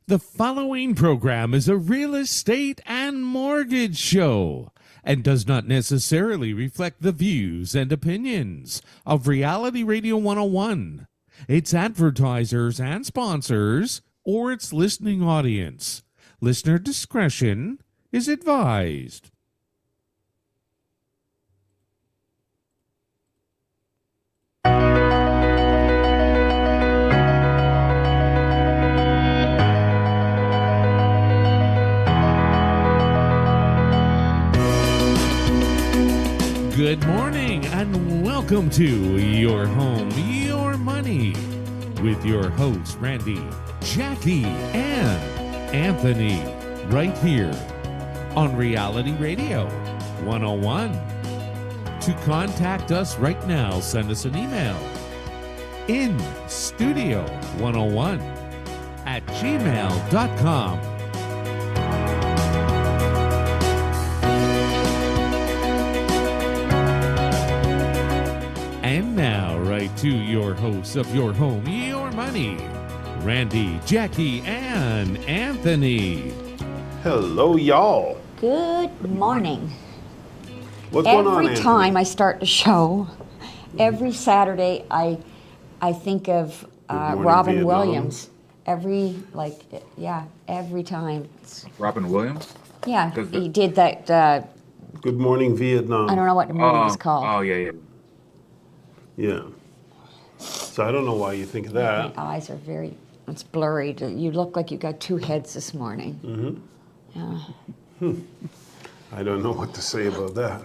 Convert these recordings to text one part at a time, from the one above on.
The following program is a real estate and mortgage show and does not necessarily reflect the views and opinions of Reality Radio 101, its advertisers and sponsors, or its listening audience. Listener discretion is advised. Good morning and welcome to Your Home, Your Money with your hosts Randy, Jackie, and Anthony right here on Reality Radio 101. To contact us right now, send us an email in studio101@gmail.com. And now, right to your hosts of Your Home, Your Money, Randy, Jackie, and Anthony. Hello, y'all. Good morning. What's going on, Every Anthony? time I start the show, every Saturday, I think of Morning, Robin Vietnam. Williams. Every time. Robin Williams? Yeah, Does he it- did that. Good morning, Vietnam. I don't know what the movie was called. Oh, yeah. Yeah. So I don't know why you think of My that. eyes are it's blurry. You look like you got two heads this morning. Mm-hmm. I don't know what to say about that.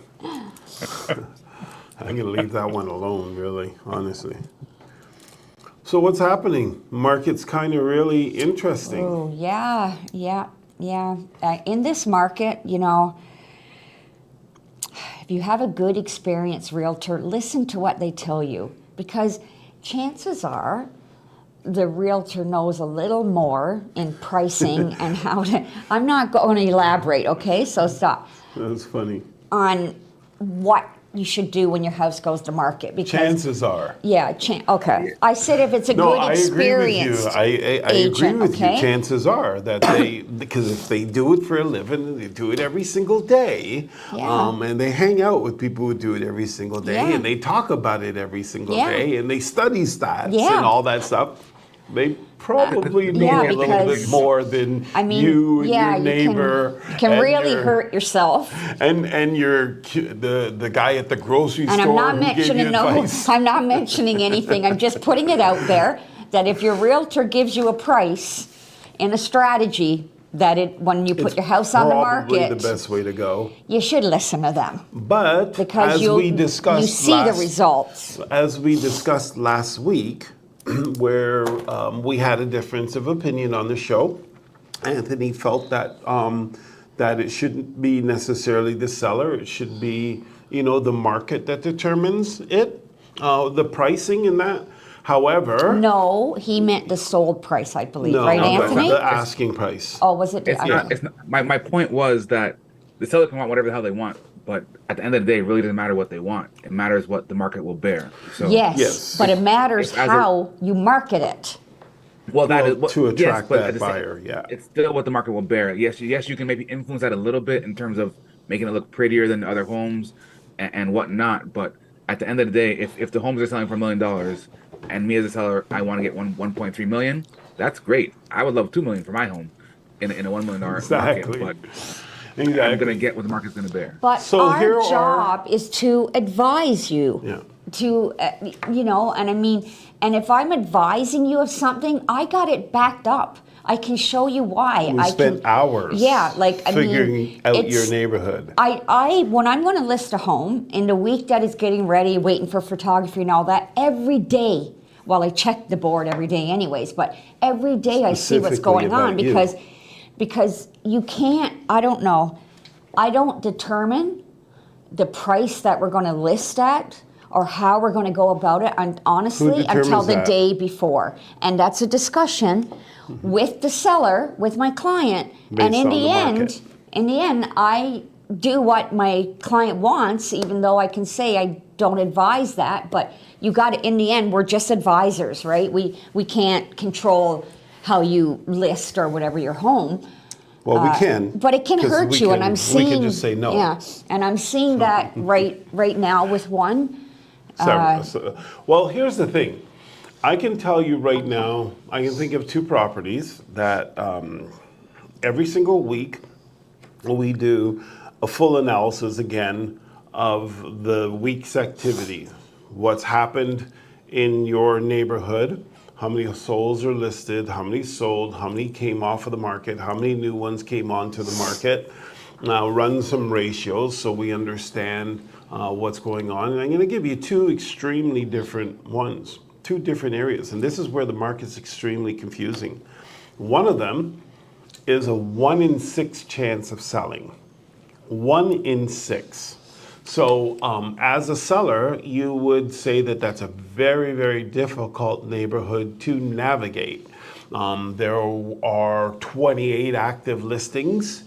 I'm going to leave that one alone, really, honestly. So what's happening? Market's kind of really interesting. Oh, yeah. In this market, if you have a good experienced realtor, listen to what they tell you, because chances are the realtor knows a little more in pricing and how to. I'm not going to elaborate, okay? So stop That's funny. on what you should do when your house goes to market. Because Chances are. yeah, okay. I said if it's a No, good I agree with you. experienced I agree agent, with okay? you. Chances are that because if they do it for a living, they do it every single day, Yeah. and they hang out with people who do it every single day, Yeah. and they talk about it every single Yeah. day, and they study stats Yeah. and all that stuff. They probably know Yeah, a little bit because, more than I mean, you and yeah, your neighbor. you can and really your- hurt yourself. And the guy at the grocery And store I'm not who gave you mentioning advice. I'm not mentioning anything. I'm just putting it out there that if your realtor gives you a price and a strategy when you put It's your house on the probably market, the best way to go. you should listen to them But because as we discussed you see the results. As we discussed last week, where we had a difference of opinion on the show, Anthony felt that that it shouldn't be necessarily the seller; it should be the market that determines it, the pricing and that. However, No, he meant the sold price, I believe, no, right, but Anthony? the asking price. Oh, was it? It's not. It's not. My point was that the seller can want whatever the hell they want, but at the end of the day, it really doesn't matter what they want. It matters what the market will bear. So, Yes. But it matters As a- how you market it. well, that Well, is what, to attract but that at the same- buyer, yeah. It's still what the market will bear. Yes, you can maybe influence that a little bit in terms of making it look prettier than other homes and whatnot. But at the end of the day, if the homes are selling for $1 million, and me as a seller, I want to get 1.3 million, that's great. I would love 2 million for my home in a $1 million Exactly. market, but I'm Exactly. gonna get what the market's gonna bear. But So our here are- job is to advise you. Yeah. To, and I mean, and if I'm advising you of something, I got it backed up. I can show you why. We spent hours Yeah, like, I mean, figuring out your it's- neighborhood. When I'm going to list a home in the week that it's getting ready, waiting for photography and all that, every day, well, I check the board every day anyways, but every day I see what's Specifically going on about you. because you can't, I don't know, I don't determine the price that we're going to list at or how we're going to go about it, and honestly, until determines the that? day before. And that's a discussion with the seller, with my client. And Based in on the the end, market. I do what my client wants, even though I can say I don't advise that. But you got to, in the end, we're just advisors, right? We can't control how you list or whatever your home. Well, we can. But it can 'cause hurt we you, and can- I'm seeing. We can just say no. Yeah, and I'm seeing that right now with one. Well, here's the thing. I can tell you right now, I can think of two properties that every single week we do a full analysis again of the week's activity. What's happened in your neighborhood, how many souls are listed, how many sold, how many came off of the market, how many new ones came onto the market. Now run some ratios so we understand what's going on. And I'm going to give you two extremely different ones, two different areas. And this is where the market's extremely confusing. One of them is a 1 in 6 chance of selling. 1 in 6. So as a seller, you would say that that's a very, very difficult neighborhood to navigate. There are 28 active listings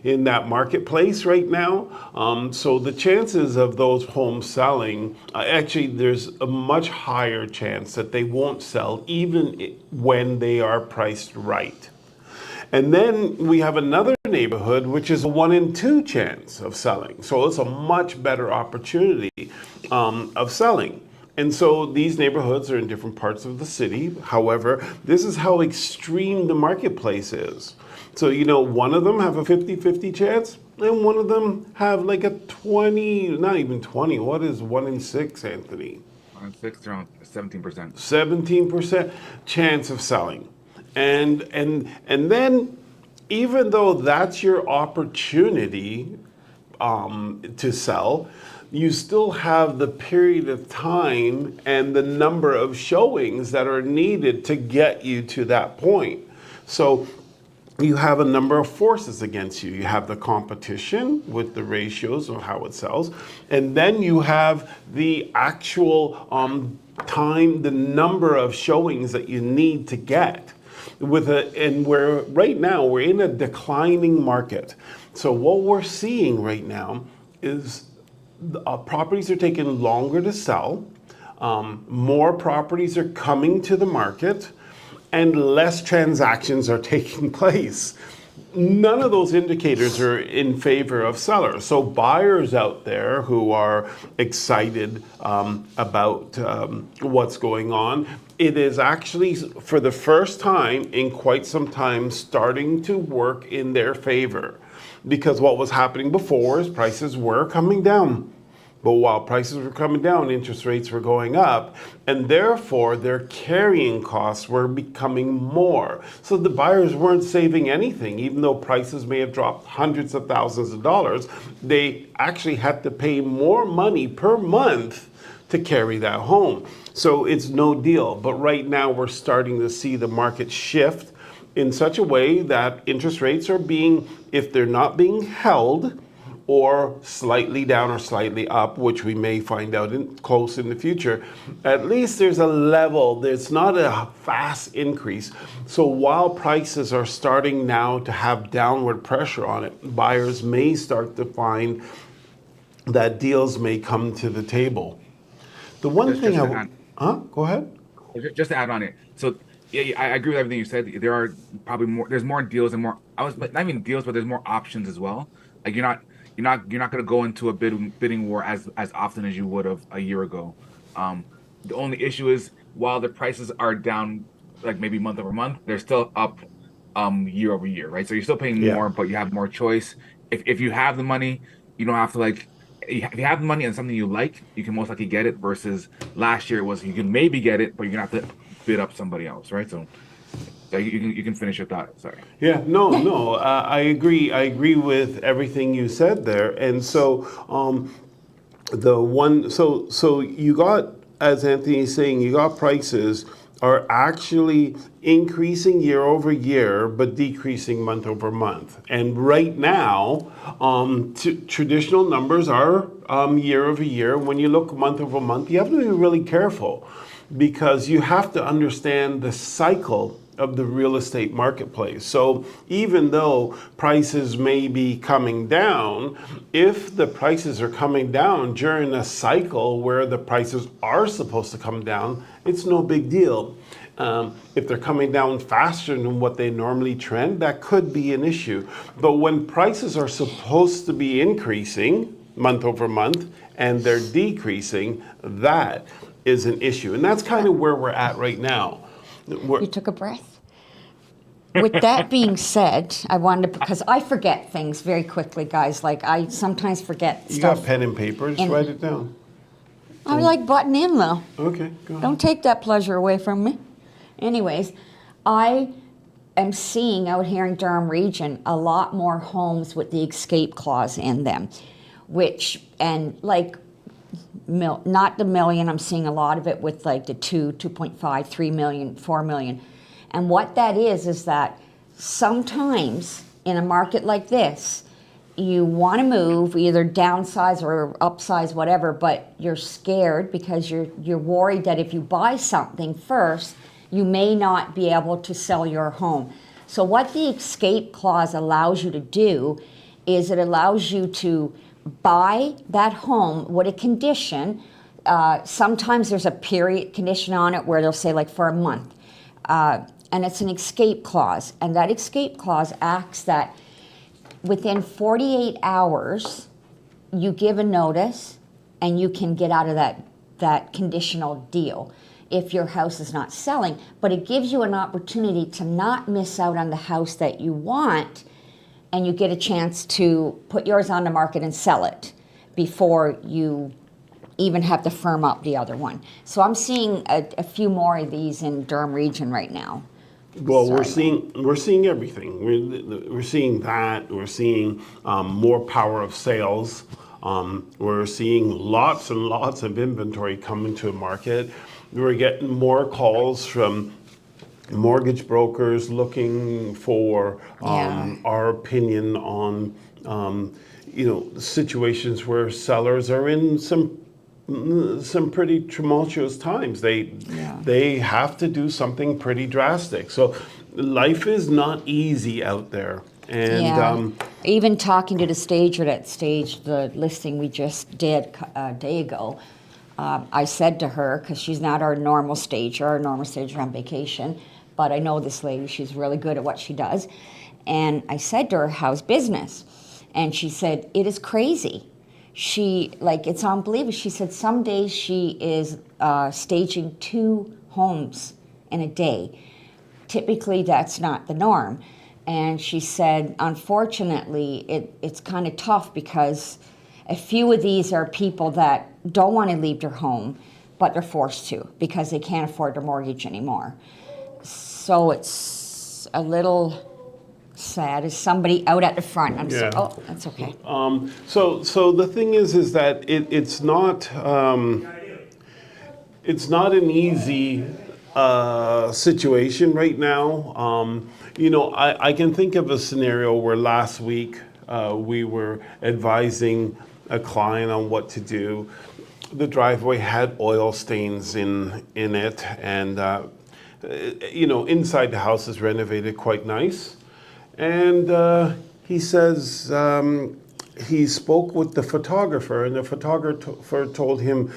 in that marketplace right now. So the chances of those homes selling, actually there's a much higher chance that they won't sell even when they are priced right. And then we have another neighborhood, which is a 1 in 2 chance of selling. So it's a much better opportunity of selling. And so these neighborhoods are in different parts of the city. However, this is how extreme the marketplace is. So, one of them have a 50-50 chance, and one of them have like a 20, not even 20. What is 1 in 6, Anthony? 1 in 6, around 17%. 17% chance of selling. And then, even though that's your opportunity to sell, you still have the period of time and the number of showings that are needed to get you to that point. So you have a number of forces against you. You have the competition with the ratios of how it sells, and then you have the actual time, the number of showings that you need to get. And right now we're in a declining market. So what we're seeing right now is properties are taking longer to sell, more properties are coming to the market, and less transactions are taking place. None of those indicators are in favor of sellers. So buyers out there who are excited about what's going on, it is actually for the first time in quite some time starting to work in their favor. Because what was happening before is prices were coming down. But while prices were coming down, interest rates were going up, and therefore their carrying costs were becoming more. So the buyers weren't saving anything, even though prices may have dropped hundreds of thousands of dollars. They actually had to pay more money per month to carry that home. So it's no deal. But right now we're starting to see the market shift in such a way that interest rates are being, if they're not being held, or slightly down or slightly up, which we may find out close in the future, at least there's a level. There's not a fast increase. So while prices are starting now to have downward pressure on it, buyers may start to find that deals may come to the table. The one thing go ahead. Just to add on it. So yeah, I agree with everything you said. There are probably more. There's more deals and more. Not even deals, but there's more options as well. Like you're not going to go into a bidding war as often as you would have a year ago. The only issue is while the prices are down, like maybe month over month, they're still up year over year, right? So you're still paying more, but you have more choice. If you have the money, you don't have to if you have the money and something you like, you can most likely get it. Versus last year it was you can maybe get it, but you're gonna have to bid up somebody else, right? So you can finish your thought. Sorry. Yeah, no, I agree. I agree with everything you said there. And so so you got, as Anthony is saying, you got prices are actually increasing year over year, but decreasing month over month. And right now, traditional numbers are year over year. When you look month over month, you have to be really careful because you have to understand the cycle of the real estate marketplace. So even though prices may be coming down, if the prices are coming down during a cycle where the prices are supposed to come down, it's no big deal. If they're coming down faster than what they normally trend, that could be an issue. But when prices are supposed to be increasing month over month and they're decreasing, that is an issue. And that's kind of where we're at right now. You took a breath. With that being said, I wanted to, because I forget things very quickly, guys. Like I sometimes forget You stuff. got pen and paper, just write it down. I like butting in though. Okay, go ahead. Don't take that pleasure away from me. Anyways, I am seeing out here in Durham region a lot more homes with the escape clause in them, which, and like, not the million, I'm seeing a lot of it with like the 2.5, 3 million, 4 million. And what that is that sometimes in a market like this, you want to move, either downsize or upsize, whatever, but you're scared because you're worried that if you buy something first, you may not be able to sell your home. So what the escape clause allows you to do is it allows you to buy that home with a condition. Sometimes there's a period condition on it where they'll say like for a month. And it's an escape clause. And that escape clause acts that within 48 hours, you give a notice and you can get out of that conditional deal if your house is not selling. But it gives you an opportunity to not miss out on the house that you want, and you get a chance to put yours on the market and sell it before you even have to firm up the other one. So I'm seeing a few more of these in Durham region right now. Well, Sorry. we're seeing everything. We're seeing that. We're seeing more power of sales. We're seeing lots and lots of inventory coming to a market. We're getting more calls from mortgage brokers looking for our opinion on situations where sellers are in some pretty tumultuous times. They have to do something pretty drastic. So life is not easy out there. And even talking to the stager that staged the listing we just did a day ago, I said to her, because she's not our normal stager on vacation, but I know this lady, she's really good at what she does. And I said to her, how's business? And she said, it is crazy. It's unbelievable. She said some days she is staging 2 homes in a day. Typically, that's not the norm. And she said, unfortunately, it's kind of tough because a few of these are people that don't want to leave their home, but they're forced to because they can't afford their mortgage anymore. So it's a little sad. Is somebody out at the front? Oh, that's okay. So the thing is that it's not an easy situation right now. I can think of a scenario where last week we were advising a client on what to do. The driveway had oil stains in it, and inside the house is renovated quite nice. And he says he spoke with the photographer, and the photographer told him,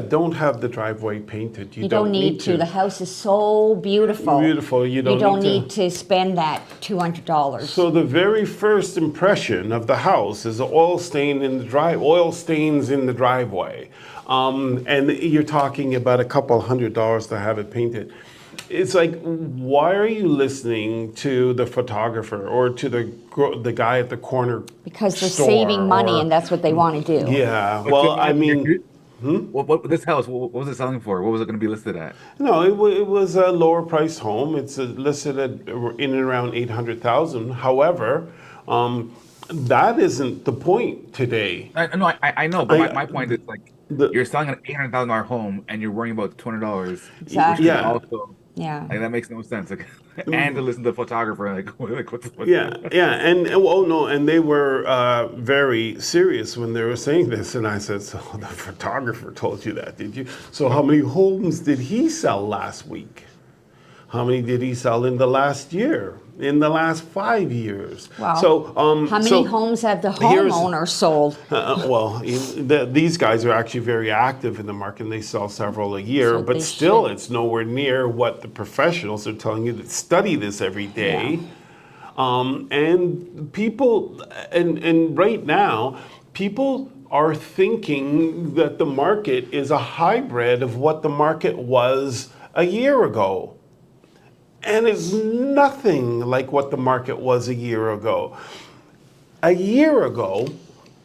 don't have the driveway painted. You don't need to. The house is so beautiful. Beautiful. You don't need to spend that $200. So the very first impression of the house is oil stains in the driveway. And you're talking about a couple $100 to have it painted. It's like, why are you listening to the photographer or to the guy at the corner? Because they're store, saving money, and that's what they want to do. Yeah. Well, I mean, What this house? What was it selling for? What was it going to be listed at? no, it was a lower priced home. It's listed at in and around 800,000. However, that isn't the point today. I know, but my point is like you're selling an $800,000 home and you're worrying about $200. Exactly. Yeah. Also, Yeah. like, that makes no sense. Like, and to listen to the photographer, like what's and they were very serious when they were saying this, and I said, so the photographer told you that, did you? So how many homes did he sell last week? How many did he sell in the last year? in the last 5 years. Wow. So, How many homes have the homeowner sold? These guys are actually very active in the market, and they sell several a year, So but they still should. it's nowhere near what the professionals are telling you that study this every day. And people, and right now, people are thinking that the market is a hybrid of what the market was a year ago. And it's nothing like what the market was a year ago. A year ago,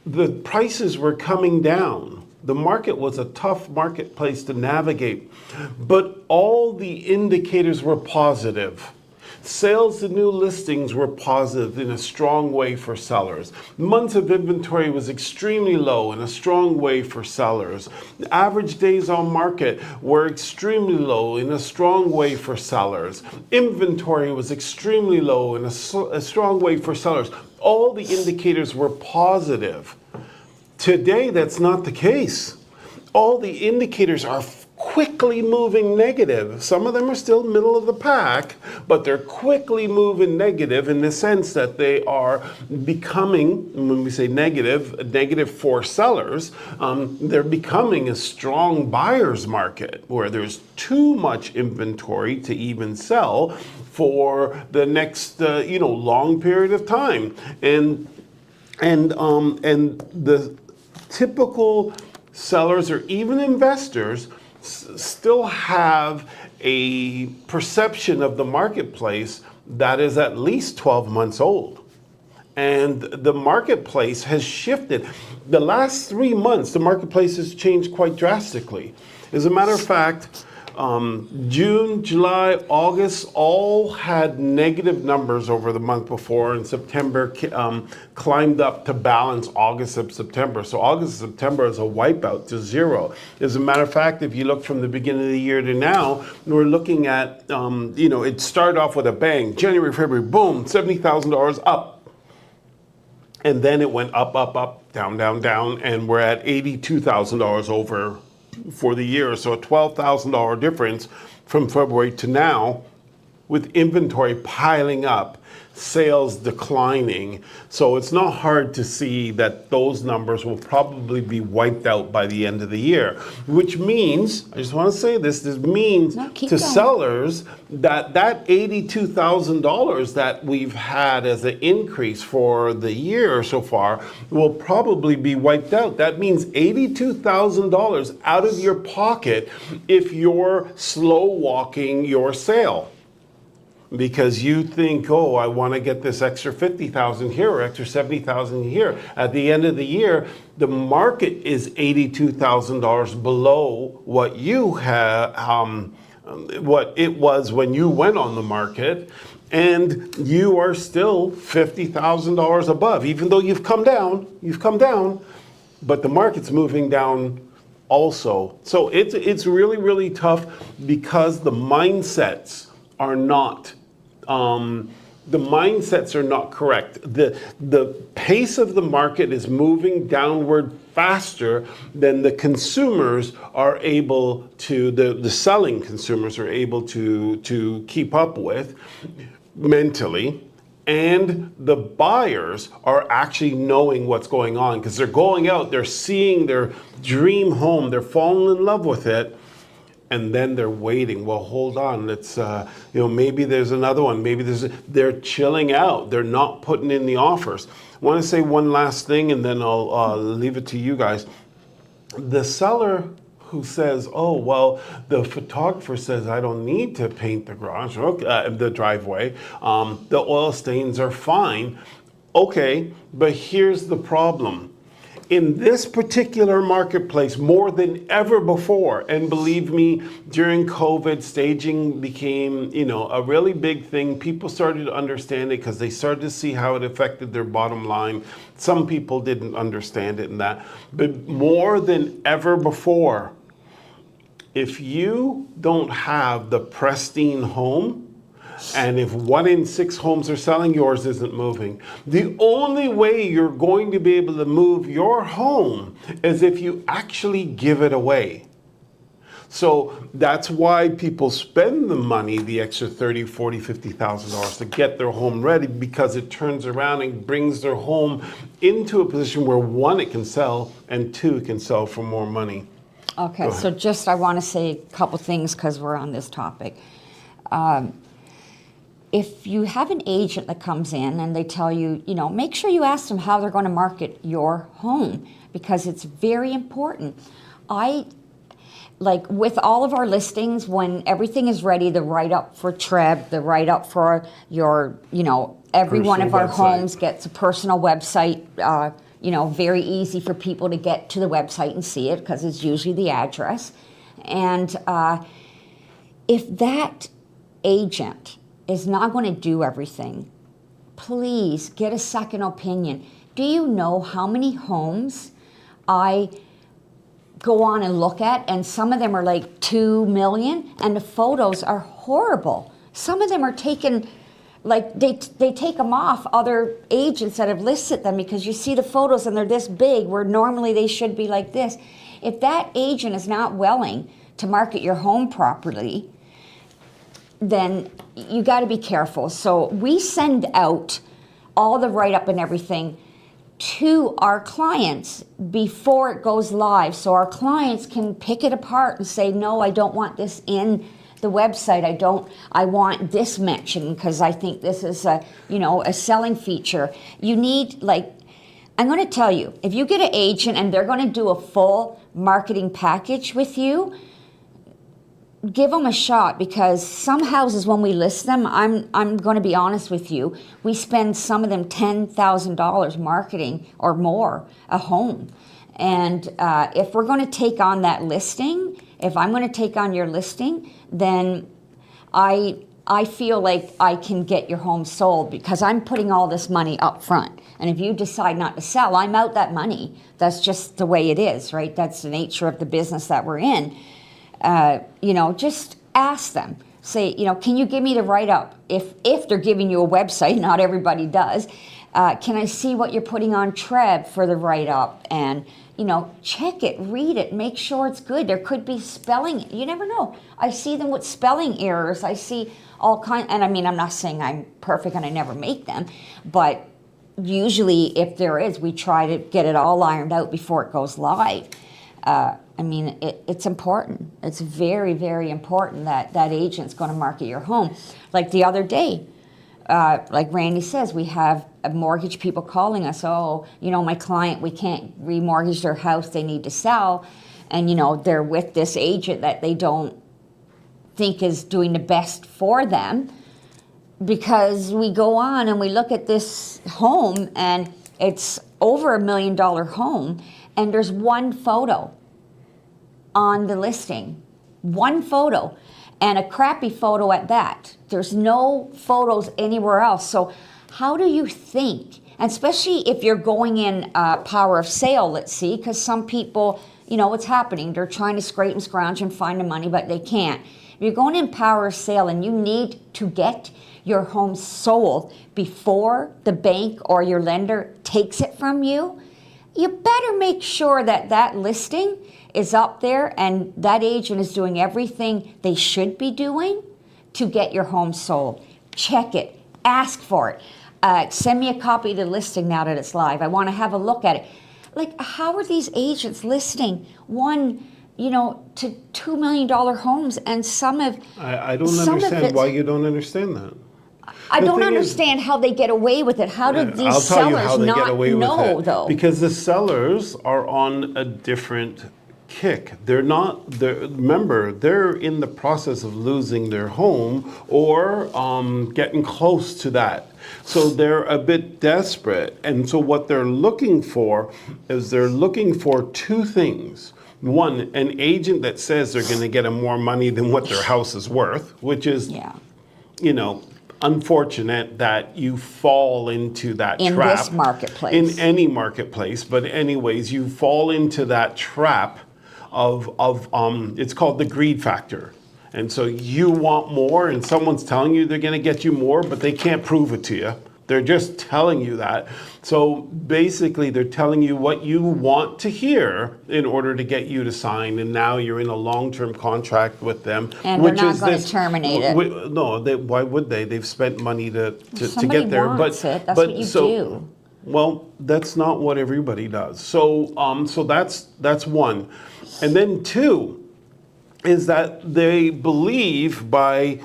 the prices were coming down. The market was a tough marketplace to navigate, but all the indicators were positive. Sales to new listings were positive in a strong way for sellers. Months of inventory was extremely low in a strong way for sellers. Average days on market were extremely low in a strong way for sellers. Inventory was extremely low in a strong way for sellers. All the indicators were positive. Today, that's not the case. All the indicators are quickly moving negative. Some of them are still middle of the pack, but they're quickly moving negative in the sense that they are becoming, when we say negative for sellers, they're becoming a strong buyer's market where there's too much inventory to even sell for the next long period of time. And the typical sellers or even investors still have a perception of the marketplace that is at least 12 months old. And the marketplace has shifted. The last 3 months, the marketplace has changed quite drastically. As a matter of fact, June, July, August all had negative numbers over the month before, and September climbed up to balance August and September. So August and September is a wipeout to zero. As a matter of fact, if you look from the beginning of the year to now, we're looking at, it started off with a bang. January, February, boom, $70,000 up. And then it went up, up, up, down, down, down, and we're at $82,000 over for the year. So a $12,000 difference from February to now, with inventory piling up, sales declining. So it's not hard to see that those numbers will probably be wiped out by the end of the year, which means, I just want to say this means to sellers that $82,000 that we've had as an increase for the year so far will probably be wiped out. That means $82,000 out of your pocket if you're slow walking your sale. Because you think, oh, I want to get this extra 50,000 here or extra 70,000 here. At the end of the year, the market is $82,000 below what you had, what it was when you went on the market, and you are still $50,000 above. Even though you've come down, but the market's moving down also. So it's really, really tough because the mindsets are not. The mindsets are not correct. The pace of the market is moving downward faster than the consumers are able to, the selling consumers are able to keep up with mentally. And the buyers are actually knowing what's going on because they're going out, they're seeing their dream home, they're falling in love with it. And then they're waiting. Well, hold on. Let's, maybe there's another one. They're chilling out. They're not putting in the offers. I want to say one last thing, and then I'll leave it to you guys. The seller who says, "Oh, well, the photographer says I don't need to paint the garage, the driveway. The oil stains are fine." Okay, but here's the problem. In this particular marketplace, more than ever before, and believe me, during COVID, staging became, a really big thing. People started to understand it because they started to see how it affected their bottom line. Some people didn't understand it and that. But more than ever before, if you don't have the pristine home, and if 1 in 6 homes are selling, yours isn't moving. The only way you're going to be able to move your home is if you actually give it away. So that's why people spend the money, the extra $30, $40, $50,000 to get their home ready, because it turns around and brings their home into a position where, one, it can sell, and two, it can sell for more money. Okay, so just I want to say a couple things because we're on this topic. If you have an agent that comes in and they tell you, make sure you ask them how they're going to market your home, because it's very important. Like with all of our listings, when everything is ready, the write-up for TREB, the write-up for your, every one of our homes gets a personal website, very easy for people to get to the website and see it because it's usually the address. And if that agent is not going to do everything, please get a second opinion. Do you know how many homes I go on and look at, and some of them are like 2 million, and the photos are horrible. Some of them are taken, like they take them off other agents that have listed them, because you see the photos and they're this big where normally they should be like this. If that agent is not willing to market your home properly, then you got to be careful. So we send out all the write-up and everything to our clients before it goes live, so our clients can pick it apart and say, no, I don't want this in the website. I want this mentioned because I think this is a selling feature. You need, I'm going to tell you, if you get an agent and they're going to do a full marketing package with you, give them a shot, because some houses, when we list them, I'm going to be honest with you, we spend some of them $10,000 marketing or more a home. And if we're going to take on that listing, if I'm going to take on your listing, then I feel like I can get your home sold, because I'm putting all this money up front. And if you decide not to sell, I'm out that money. That's just the way it is, right? That's the nature of the business that we're in. Just ask them. Say, can you give me the write-up? If they're giving you a website, not everybody does. Can I see what you're putting on TREB for the write-up? And, check it, read it, make sure it's good. There could be spelling. You never know. I see them with spelling errors. I see all kinds. And I'm not saying I'm perfect and I never make them, but usually if there is, we try to get it all ironed out before it goes live. It's important. It's very, very important that agent's going to market your home. Like the other day, like Randy says, we have mortgage people calling us. Oh, my client, we can't remortgage their house. They need to sell. And, they're with this agent that they don't think is doing the best for them, because we go on and we look at this home and it's over $1 million home, and there's one photo on the listing, one photo, and a crappy photo at that. There's no photos anywhere else. So how do you think, and especially if you're going in power of sale, let's see, because some people, what's happening, they're trying to scrape and scrounge and find the money, but they can't. If you're going in power of sale and you need to get your home sold before the bank or your lender takes it from you, you better make sure that listing is up there and that agent is doing everything they should be doing to get your home sold. Check it. Ask for it. Send me a copy of the listing now that it's live. I want to have a look at it. Like, how are these agents listing to $2 million homes, and some of I don't understand why you don't understand that. I don't understand how they get away with it. How do these sellers not know, though? Because the sellers are on a different kick. Remember, they're in the process of losing their home or getting close to that. So they're a bit desperate. And so what they're looking for is two things. One, an agent that says they're going to get them more money than what their house is worth, which is, unfortunate that you fall into that trap. In this marketplace. In any marketplace. But anyways, you fall into that trap of it's called the greed factor. And so you want more, and someone's telling you they're going to get you more, but they can't prove it to you. They're just telling you that. So basically, they're telling you what you want to hear in order to get you to sign. And now you're in a long-term contract with them, And which they're not is gonna this. terminate it. No, why would they? They've spent money to Somebody get there. wants it. That's what you do. Well, that's not what everybody does. So, so that's one, and then two is that they believe by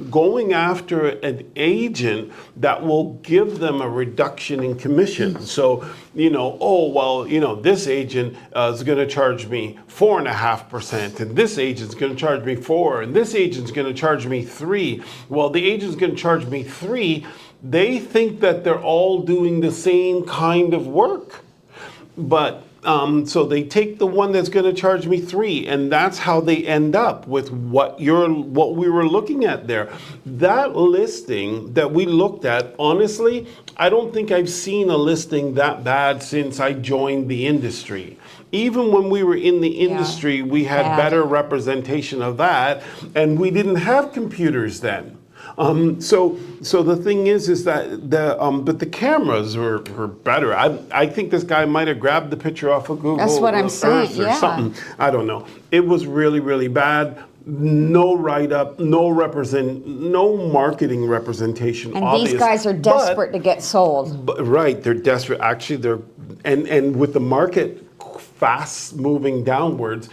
going after an agent that will give them a reduction in commission. So, this agent is going to charge me 4.5%, and this agent's going to charge me 4%, and this agent's going to charge me 3%. Well, the agent's going to charge me 3%. They think that they're all doing the same kind of work, but so they take the one that's going to charge me 3%, and that's how they end up with what we were looking at there. That listing that we looked at, honestly, I don't think I've seen a listing that bad since I joined the industry. Even when we were in the industry, we had better representation of that, and we didn't have computers then. So the thing is that but the cameras were better. I think this guy might have grabbed the picture off of Google That's what I'm Earth saying, or yeah. something. I don't know. It was really, really bad. No write-up, no marketing representation. And obvious. these guys are desperate to get sold. But right, they're desperate. Actually, and with the market fast moving downwards,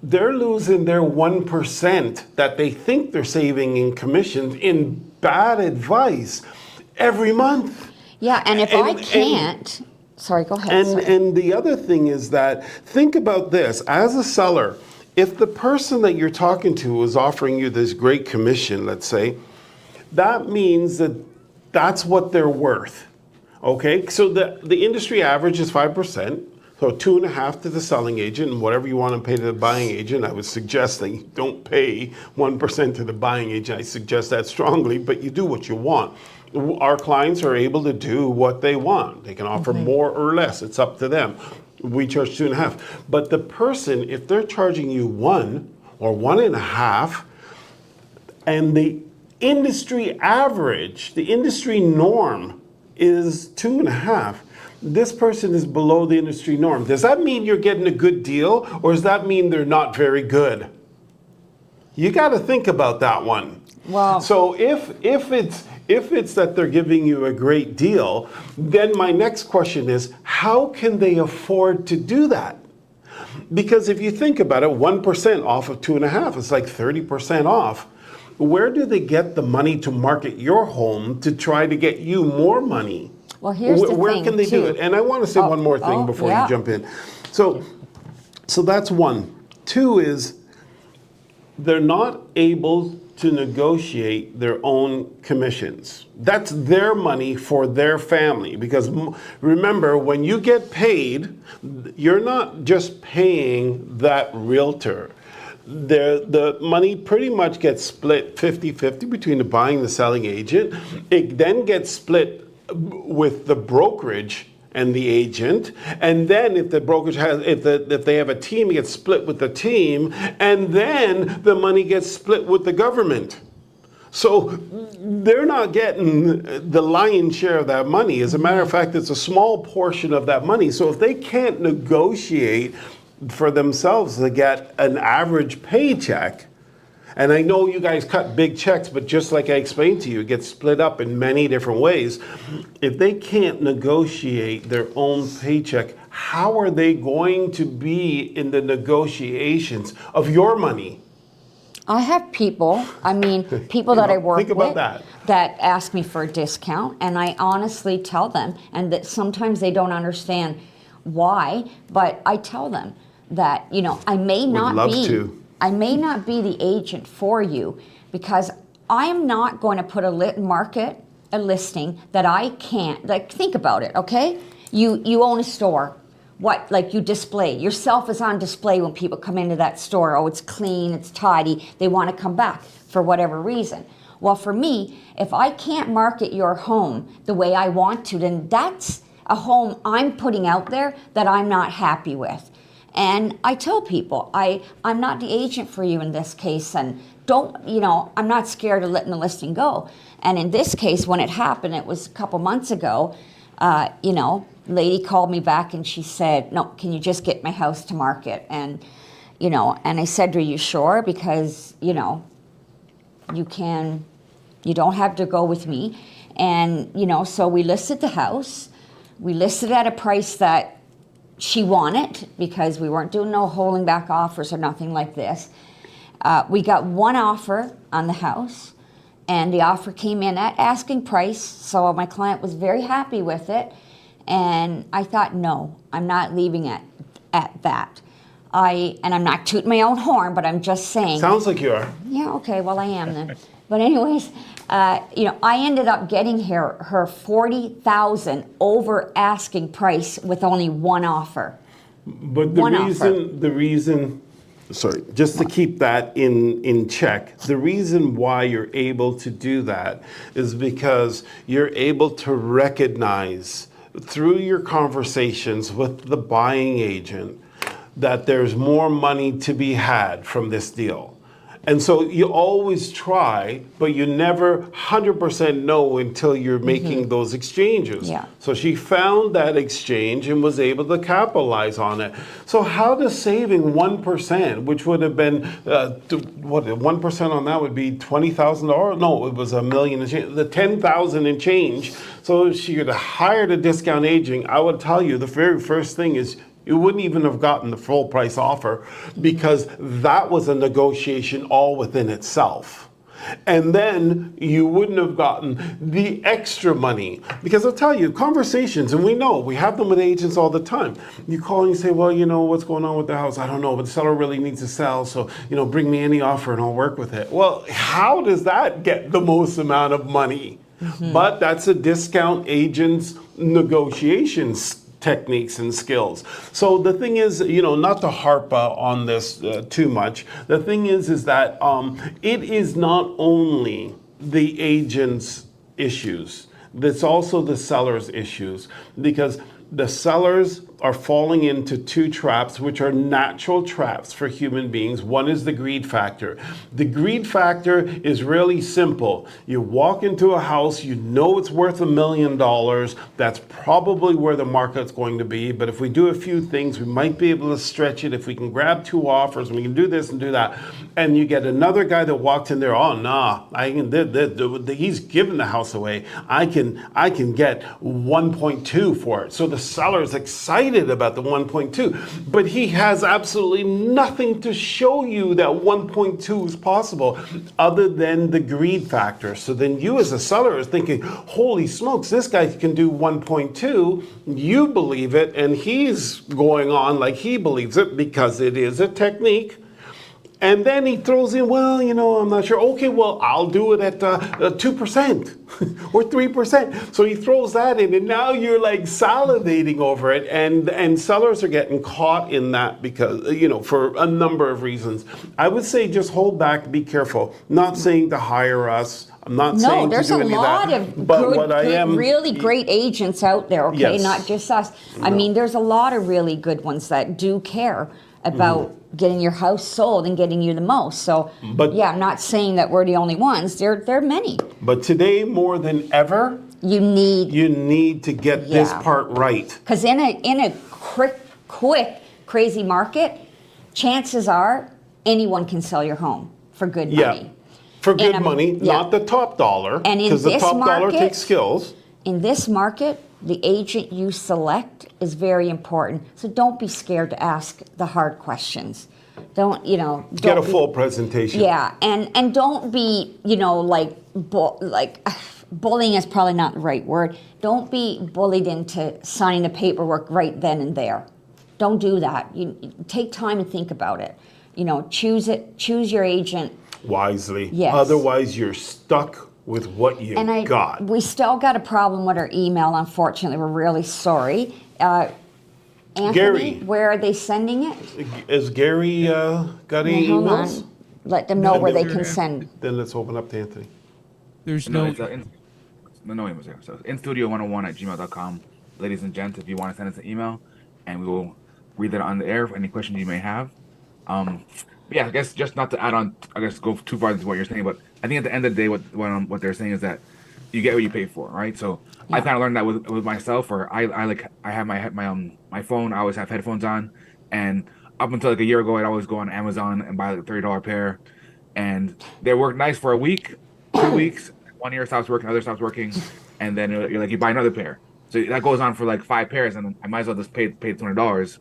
they're losing their 1% that they think they're saving in commissions in bad advice every month. Yeah, and if I can't, sorry, go ahead. And the other thing is that, think about this, as a seller, if the person that you're talking to is offering you this great commission, let's say, that means that that's what they're worth. Okay, so the industry average is 5%. So 2.5% to the selling agent, and whatever you want to pay to the buying agent. I would suggest that you don't pay 1% to the buying agent. I suggest that strongly, but you do what you want. Our clients are able to do what they want. They can offer more or less. It's up to them. We charge 2.5%. But the person, if they're charging you 1 or 1.5%, and the industry average, the industry norm is 2.5%, this person is below the industry norm. Does that mean you're getting a good deal, or does that mean they're not very good? You got to think about that one. Well, so if it's that they're giving you a great deal, then my next question is, how can they afford to do that? Because if you think about it, 1% off of 2.5%, it's like 30% off. Where do they get the money to market your home to try to get you more money? Well, here's the Where thing, can they do it? And I want to say one more thing before you jump in. So that's one. Two is they're not able to negotiate their own commissions. That's their money for their family. Because remember, when you get paid, you're not just paying that realtor. The money pretty much gets split 50-50 between the buying and the selling agent. It then gets split with the brokerage and the agent, and then if the brokerage if they have a team, it gets split with the team, and then the money gets split with the government. So they're not getting the lion's share of that money. As a matter of fact, it's a small portion of that money. So if they can't negotiate for themselves to get an average paycheck, and I know you guys cut big checks, but just like I explained to you, it gets split up in many different ways. If they can't negotiate their own paycheck, how are they going to be in the negotiations of your money? I have people that I work think about with that ask me for a discount, and I honestly tell them, and that sometimes they don't understand why, but I tell them that, I may not be the agent for you, because I am not going to put a listing that I can't, think about it, okay? You own a store. You display. Yourself is on display when people come into that store. Oh, it's clean, it's tidy. They want to come back for whatever reason. Well, for me, if I can't market your home the way I want to, then that's a home I'm putting out there that I'm not happy with. And I tell people, I'm not the agent for you in this case, and I'm not scared of letting the listing go. And in this case, when it happened, it was a couple months ago, lady called me back and she said, no, can you just get my house to market? And, and I said, are you sure? Because, you don't have to go with me. And, so we listed the house. We listed at a price that she wanted because we weren't doing no holding back offers or nothing like this. We got one offer on the house, and the offer came in at asking price, so my client was very happy with it. And I thought, no, I'm not leaving it at that. And I'm not tooting my own horn, but I'm just saying. Sounds like you are. Yeah, okay, well, I am then. But anyways, I ended up getting her $40,000 over asking price with only one offer. But the reason, sorry, just to keep that in check, the reason why you're able to do that is because you're able to recognize through your conversations with the buying agent that there's more money to be had from this deal. And so you always try, but you never 100% know until you're making those exchanges. Yeah. So she found that exchange and was able to capitalize on it. So how does saving 1%, which would have been, 1% on that would be $20,000? No, it was $1 million and change, the $10,000 and change. So if she could have hired a discount agent, I would tell you the very first thing is you wouldn't even have gotten the full price offer because that was a negotiation all within itself. And then you wouldn't have gotten the extra money. Because I'll tell you, conversations, and we have them with agents all the time. You call and you say, well, what's going on with the house? I don't know, but the seller really needs to sell, so, bring me any offer and I'll work with it. Well, how does that get the most amount of money? But that's a discount agent's negotiations techniques and skills. So the thing is, not to harp on this too much, the thing is that it is not only the agent's issues, it's also the seller's issues, because the sellers are falling into two traps, which are natural traps for human beings. One is the greed factor. The greed factor is really simple. You walk into a house, you know it's worth $1 million. That's probably where the market's going to be. But if we do a few things, we might be able to stretch it. If we can grab two offers, we can do this and do that. And you get another guy that walked in there, oh, nah, he's giving the house away. I can get 1.2 for it. So the seller's excited about the 1.2, but he has absolutely nothing to show you that 1.2 is possible other than the greed factor. So then you as a seller is thinking, holy smokes, this guy can do 1.2. You believe it, and he's going on like he believes it because it is a technique. And then he throws in, well, I'm not sure. Okay, well, I'll do it at 2% or 3%. So he throws that in, and now you're like salivating over it. And sellers are getting caught in that because, for a number of reasons. I would say just hold back, be careful. Not saying to hire us. I'm not saying to do any of that. No, there's a lot of really great agents out there, okay? Yes. Not just us. No. I mean, there's a lot of really good ones that do care about getting your house sold and getting you the most. So, I'm not saying that we're the only ones. There are many. But today, more than ever, you need to get this part right. Because in a quick, crazy market, chances are anyone can sell your home for good money. For good money, not the top dollar, because the top dollar takes skills. In this market, the agent you select is very important. So don't be scared to ask the hard questions. Don't get a full presentation. Yeah, and don't be, bullying is probably not the right word. Don't be bullied into signing the paperwork right then and there. Don't do that. You take time and think about it. Choose your agent wisely. Yes. Otherwise, you're stuck with what you got. We still got a problem with our email, unfortunately. We're really sorry. Anthony, Gary, where are they sending it? Is Gary got any hold emails? on. Let them know where they can send. Then let's open up to Anthony. There's no emails there. So instudio101@gmail.com. Ladies and gents, if you want to send us an email, and we will read that on the air for any questions you may have. Um, yeah, I guess just not to add on, I guess go too far into what you're saying, but I think at the end of the day, what they're saying is that you get what you pay for, right? So I Yeah. kind of learned that with myself, or I like I have my phone, I always have headphones on, and up until like a year ago, I'd always go on Amazon and buy like a $30 pair, and they work nice for a week, 2 weeks. 1 year stops working, other stops working, and then you're like you buy another pair. So that goes on for like 5 pairs, and I might as well just pay $200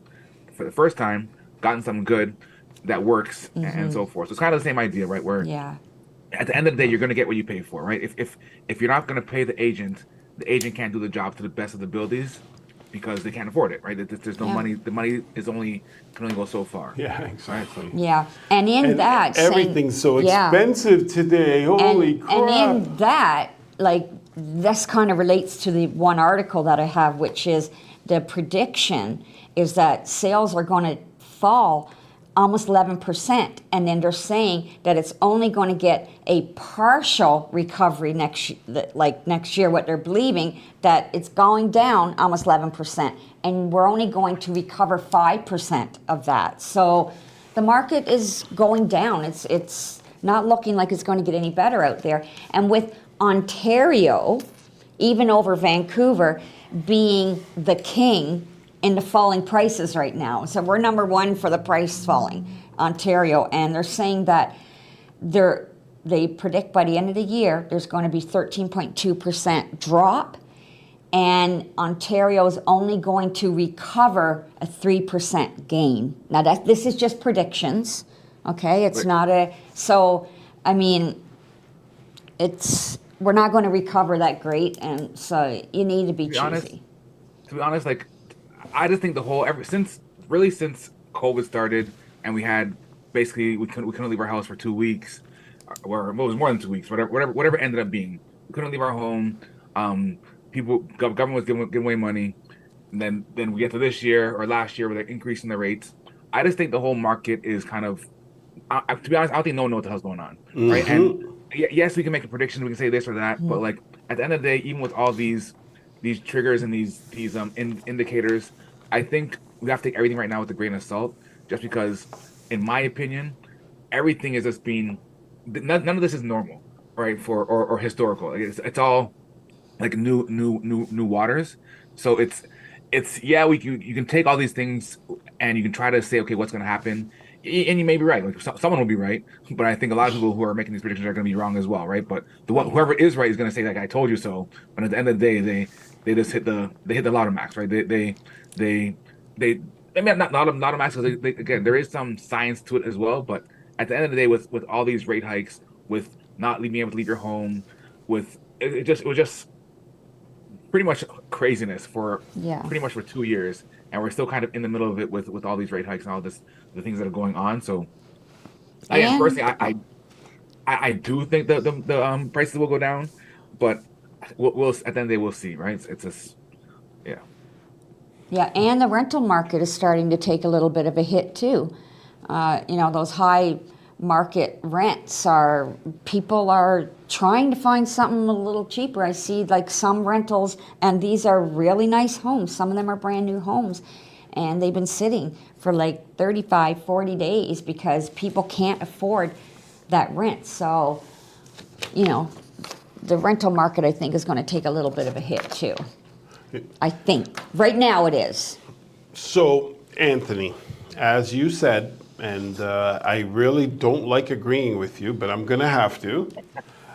for the first time, gotten something good that works, and so forth. So it's kind of the same idea, right? Where Yeah. at the end of the day, you're going to get what you pay for, right? If you're not going to pay the agent can't do the job to the best of the abilities because they can't afford it, right? There's no Yeah. money. The money is only can only go so far, Yeah, right? exactly. Yeah. And in And that, saying, everything's so yeah. expensive today. Holy And crap. in that, like, this kind of relates to the one article that I have, which is the prediction is that sales are going to fall almost 11%, and then they're saying that it's only going to get a partial recovery next year. What they're believing that it's going down almost 11%, and we're only going to recover 5% of that. So the market is going down. It's not looking like it's going to get any better out there. And with Ontario, even over Vancouver, being the king in the falling prices right now. So we're number one for the price falling, Ontario. And they're saying that they predict by the end of the year there's going to be 13.2% drop, and Ontario is only going to recover a 3% gain. Now this is just predictions, okay? It's But not a, so I mean, we're not going to recover that great, and so you need to be to be honest, choosy. like I just think the whole ever since COVID started and we had basically we couldn't leave our house for 2 weeks, or well, it was more than 2 weeks, whatever ended up being. We couldn't leave our home. Um, government was giving away money, and then we get to this year or last year where they're increasing the rates. I just think the whole market is kind of to be honest, I don't think no one knows what the hell's going on, right? And yes, we can make a prediction, we can say this or that, but like at the end of the day, even with all these triggers and these indicators, I think we have to take everything right now with a grain of salt, just because, in my opinion, everything is just being none of this is normal, right? Or historical. Like, it's all like new waters. So it's yeah, you can take all these things and you can try to say, okay, what's going to happen, and you may be right. Like someone will be right, but I think a lot of people who are making these predictions are going to be wrong as well, right? But whoever is right is going to say like I told you so. But at the end of the day, they just hit the lotto max, right? They they I mean not lotto max because again there is some science to it as well. But at the end of the day, with all these rate hikes, with not being able to leave your home, with it was just pretty much craziness for Yeah. pretty much for 2 years, and we're still kind of in the middle of it with all these rate hikes and all this the things that are going on. So again, And personally, I do think the prices will go down, but we'll at the end of the day we'll see, right? It's just yeah. yeah, and the rental market is starting to take a little bit of a hit too. Those high market rents are, people are trying to find something a little cheaper. I see like some rentals, and these are really nice homes. Some of them are brand new homes, and they've been sitting for like 35, 40 days because people can't afford that rent. So, the rental market, I think, is going to take a little bit of a hit too. I think. Right now it is. So, Anthony, as you said, and I really don't like agreeing with you, but I'm going to have to.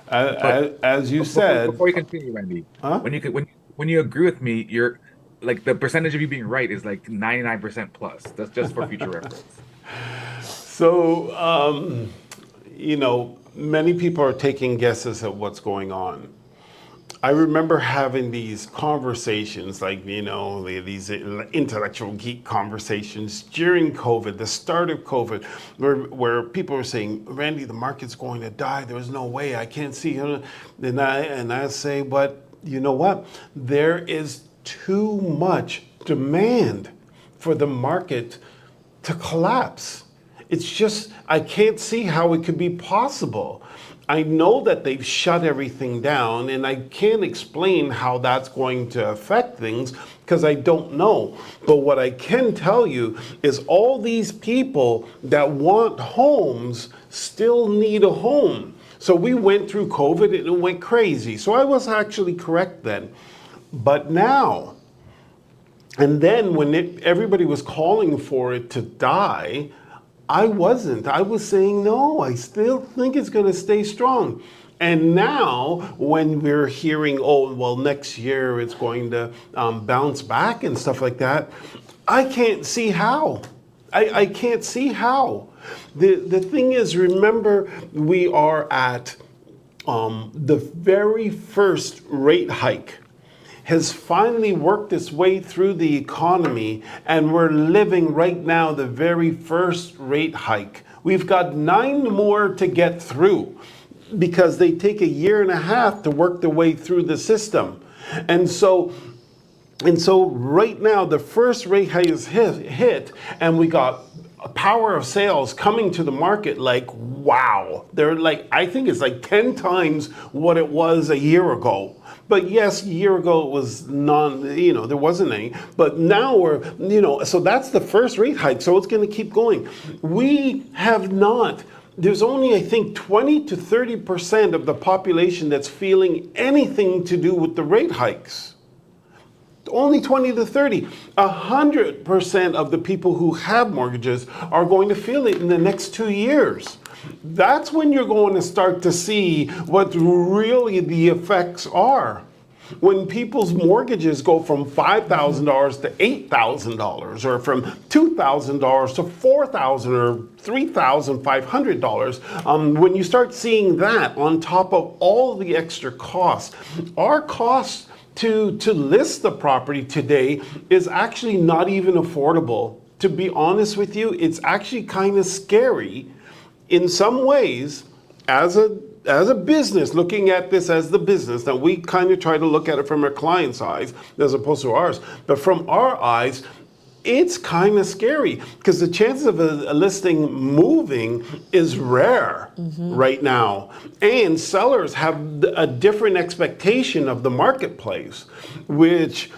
But As you said, before you continue, Randy, huh? when you agree with me, you're like the percentage of you being right is like 99% plus. That's just for future reference. So, many people are taking guesses at what's going on. I remember having these conversations, like, these intellectual geek conversations during COVID, the start of COVID, where people were saying, Randy, the market's going to die. There's no way. I can't see. And I say, but you know what? There is too much demand for the market to collapse. It's just, I can't see how it could be possible. I know that they've shut everything down, and I can't explain how that's going to affect things because I don't know. But what I can tell you is all these people that want homes still need a home. So we went through COVID and it went crazy. So I was actually correct then. But now, and then when everybody was calling for it to die, I wasn't. I was saying, no, I still think it's going to stay strong. And now, when we're hearing, oh, well, next year it's going to bounce back and stuff like that, I can't see how. I can't see how. The thing is, remember, we are at the very first rate hike has finally worked its way through the economy, and we're living right now the very first rate hike. We've got 9 more to get through because they take a year and a half to work their way through the system. And so right now the first rate hike is hit, and we got a power of sales coming to the market like, wow. They're like, I think it's like 10 times what it was a year ago. But yes, a year ago it was there wasn't any. But now we're, so that's the first rate hike. So it's going to keep going. We have not. There's only, I think, 20 to 30% of the population that's feeling anything to do with the rate hikes. Only 20 to 30. 100% of the people who have mortgages are going to feel it in the next 2 years. That's when you're going to start to see what really the effects are. When people's mortgages go from $5,000 to $8,000, or from $2,000 to $4,000 or $3,500, when you start seeing that on top of all the extra costs, our costs to list the property today is actually not even affordable. To be honest with you, it's actually kind of scary in some ways as a business, looking at this as the business. Now, we kind of try to look at it from our client's eyes as opposed to ours, but from our eyes, it's kind of scary because the chances of a listing moving is rare right now. And sellers have a different expectation of the marketplace, which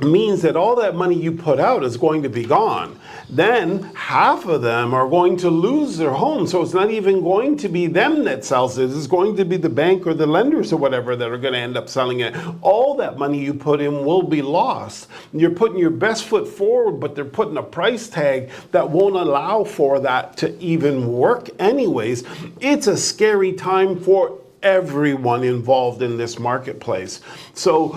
means that all that money you put out is going to be gone. Then half of them are going to lose their home. So it's not even going to be them that sells it. It's going to be the bank or the lenders or whatever that are going to end up selling it. All that money you put in will be lost. You're putting your best foot forward, but they're putting a price tag that won't allow for that to even work anyways. It's a scary time for everyone involved in this marketplace. So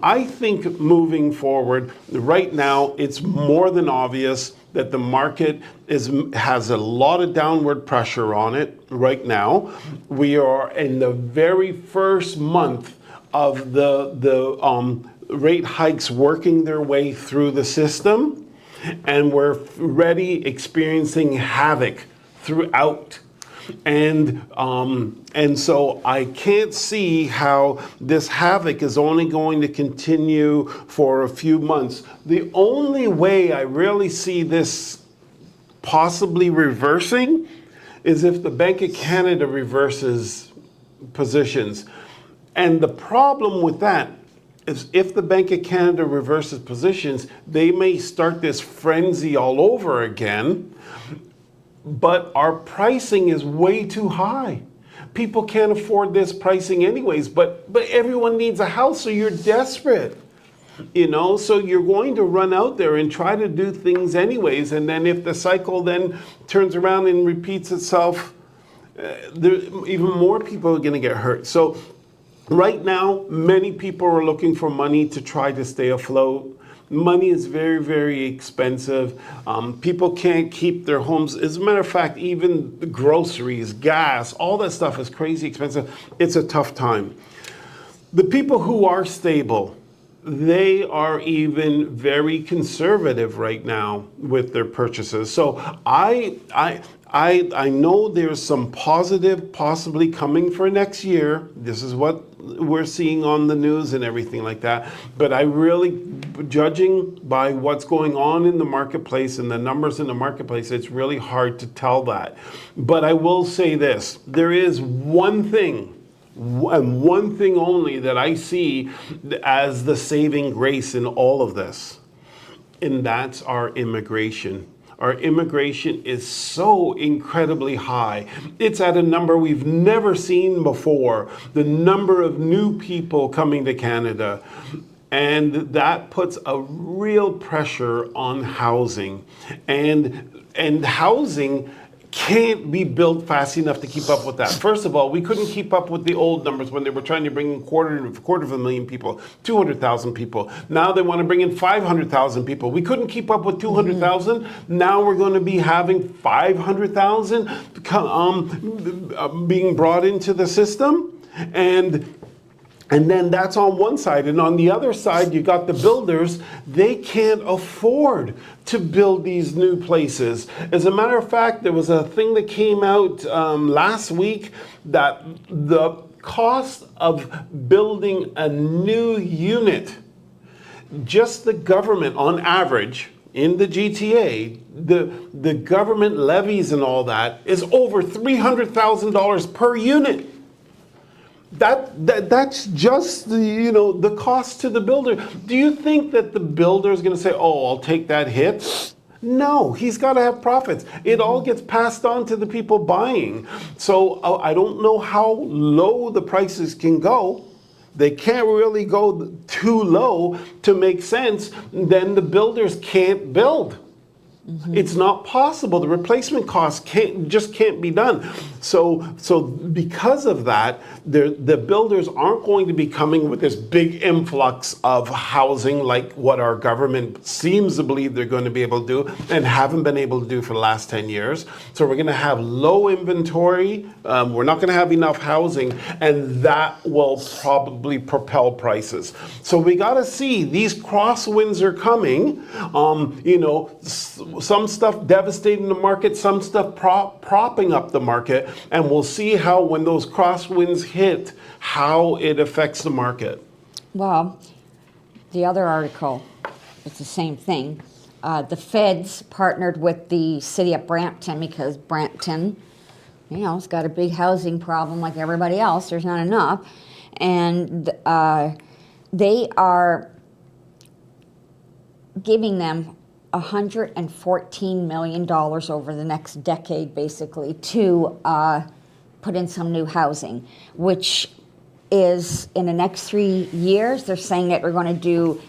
I think moving forward, right now, it's more than obvious that the market has a lot of downward pressure on it right now. We are in the very first month of the rate hikes working their way through the system, and we're already experiencing havoc throughout. And so I can't see how this havoc is only going to continue for a few months. The only way I really see this possibly reversing is if the Bank of Canada reverses positions. And the problem with that is if the Bank of Canada reverses positions, they may start this frenzy all over again. But our pricing is way too high. People can't afford this pricing anyways, but everyone needs a house, so you're desperate. So you're going to run out there and try to do things anyways, and then if the cycle then turns around and repeats itself, even more people are going to get hurt. So right now, many people are looking for money to try to stay afloat. Money is very, very expensive. People can't keep their homes. As a matter of fact, even the groceries, gas, all that stuff is crazy expensive. It's a tough time. The people who are stable, they are even very conservative right now with their purchases. So I know there's some positive possibly coming for next year. This is what we're seeing on the news and everything like that. But I really judging by what's going on in the marketplace and the numbers in the marketplace, it's really hard to tell that. But I will say this, there is one thing, and one thing only, that I see as the saving grace in all of this, and that's our immigration. Our immigration is so incredibly high. It's at a number we've never seen before, the number of new people coming to Canada. And that puts a real pressure on housing. And housing can't be built fast enough to keep up with that. First of all, we couldn't keep up with the old numbers when they were trying to bring in quarter of a million people, 200,000 people. Now they want to bring in 500,000 people. We couldn't keep up with 200,000. Now we're going to be having 500,000 being brought into the system. And then that's on one side. And on the other side, you got the builders. They can't afford to build these new places. As a matter of fact, there was a thing that came out last week that the cost of building a new unit, just the government on average, in the GTA, the government levies and all that is over $300,000 per unit. That's just the cost to the builder. Do you think that the builder is going to say, "Oh, I'll take that hit"? No, he's got to have profits. It all gets passed on to the people buying. So I don't know how low the prices can go. They can't really go too low to make sense. Then the builders can't build. It's not possible. The replacement costs can't be done. So because of that, the builders aren't going to be coming with this big influx of housing like what our government seems to believe they're going to be able to do and haven't been able to do for the last 10 years. So we're going to have low inventory. We're not going to have enough housing, and that will probably propel prices. So we got to see, these crosswinds are coming. Some stuff devastating the market, some stuff propping up the market, and we'll see how, when those crosswinds hit, how it affects the market. Well, the other article, it's the same thing. The feds partnered with the city of Brampton because Brampton, it's got a big housing problem like everybody else. There's not enough. And they are giving them $114 million over the next decade, basically, to put in some new housing, which is, in the next 3 years, they're saying that we're going to do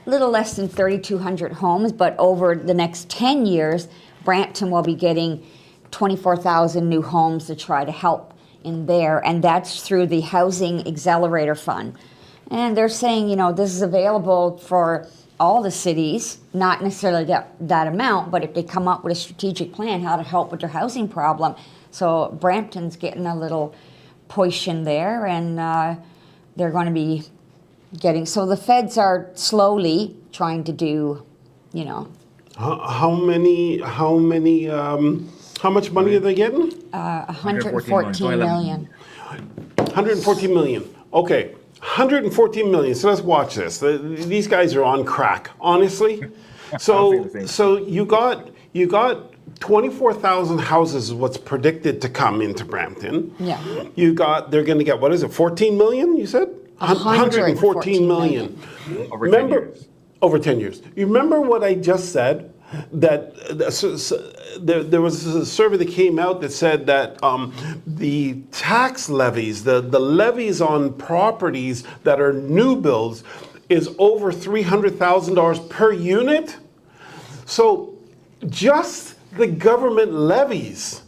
a little less than 3,200 homes, but over the next 10 years, Brampton will be getting 24,000 new homes to try to help in there, and that's through the Housing Accelerator Fund. And they're saying, this is available for all the cities, not necessarily that amount, but if they come up with a strategic plan how to help with their housing problem. So Brampton's getting a little push in there, and they're going to be getting, so the feds are slowly trying to do, How much money are they getting? 114 million. 114 million. Okay. 114 million. So let's watch this. These guys are on crack, honestly. So you got 24,000 houses is what's predicted to come into Brampton. Yeah. They're going to get, what is it, 14 million, you said? 114 million. Over 10 years. Over 10 years. You remember what I just said? That there was a survey that came out that said that the tax levies, the levies on properties that are new builds, is over $300,000 per unit. So just the government levies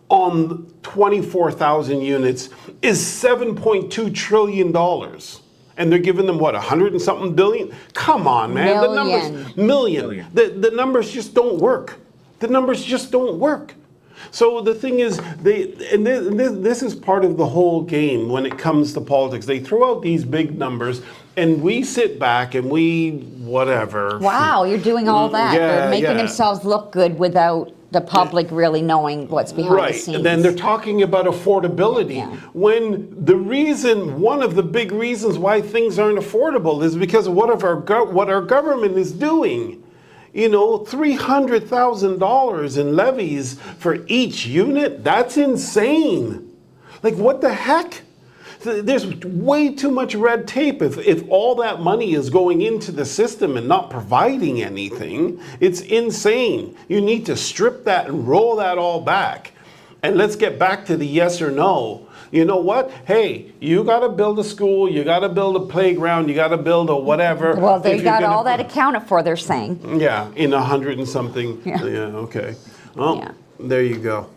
on 24,000 units is $7.2 trillion. And they're giving them, what, 100 and something billion? Come on, man. Million. The numbers just don't work. The numbers just don't work. So the thing is, this is part of the whole game when it comes to politics. They throw out these big numbers, and we sit back and we whatever. Wow, you're doing all that. They're making themselves look good without the public really knowing what's behind the Right, scenes. and then they're talking about affordability. Yeah. When one of the big reasons why things aren't affordable is because of what our government is doing. You know, $300,000 in levies for each unit, that's insane. Like, what the heck? There's way too much red tape. If all that money is going into the system and not providing anything, it's insane. You need to strip that and roll that all back. And let's get back to the yes or no. You know what? Hey, you got to build a school, you got to build a playground, you got to build a whatever. Well, they got all that accounted for, they're saying. Yeah, in 100 and something. Yeah. Okay. Well, Yeah. there you go.